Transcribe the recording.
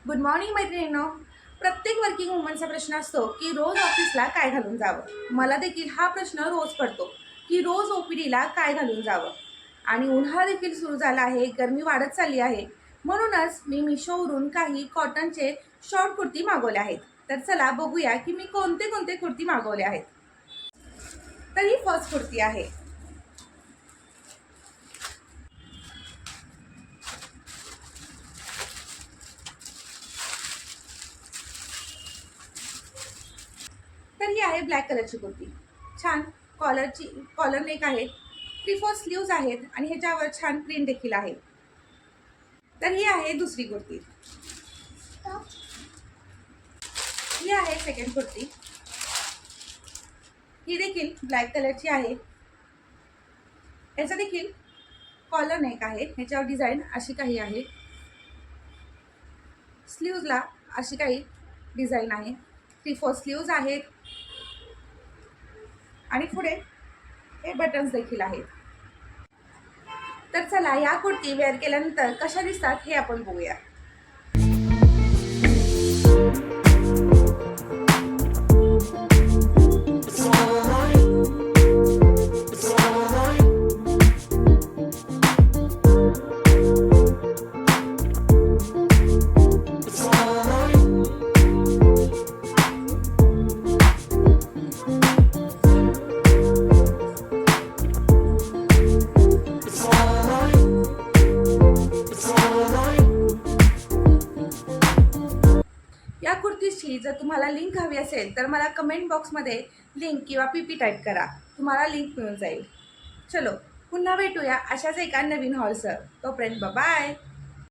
Good morning मैत्रिणींनो. प्रत्येक working वुमनचा प्रश्न असतो की रोज ऑफिसला काय घालून जावं. मला देखील हा प्रश्न रोज पडतो की रोज ओपीडीला काय घालून जावं. आणि उन्हाळा देखील सुरू झाला आहे, गरमी वाढत चालली आहे. म्हणूनच मी मिशोवरून काही कॉटनचे शॉर्ट कुर्ती मागवले आहेत. तर चला बघूया की मी कोणते कोणते कुर्ती मागवले आहेत. तर ही फर्स्ट कुर्ती आहे. तर ही आहे ब्लॅक कलरची कुर्ती. छान कॉलर नेक आहे, 3/4 स्लीव्ज आहेत आणि ह्याच्यावर छान प्रिंट देखील आहे. तर ही आहे दुसरी कुर्ती. ही आहे सेकंड कुर्ती. ही देखील ब्लॅक कलरची आहे. याचा देखील कॉलर नेक आहे, ह्याच्यावर डिझाईन अशी काही आहे. स्लीव्जला अशी काही डिझाईन आहे. 3/4 स्लीव्ज आहेत आणि पुढे हे बटन्स देखील आहेत. तर चला या कुर्ती वेअर केल्यानंतर कशा दिसतात हे आपण बघूया. या कुर्तीची जर तुम्हाला लिंक हवी असेल तर मला कमेंट बॉक्समध्ये लिंक किंवा पीपी टाईप करा, तुम्हाला लिंक मिळून जाईल. चलो पुन्हा भेटूया अशाच एका नवीन हॉलसह. तोपर्यंत बाय.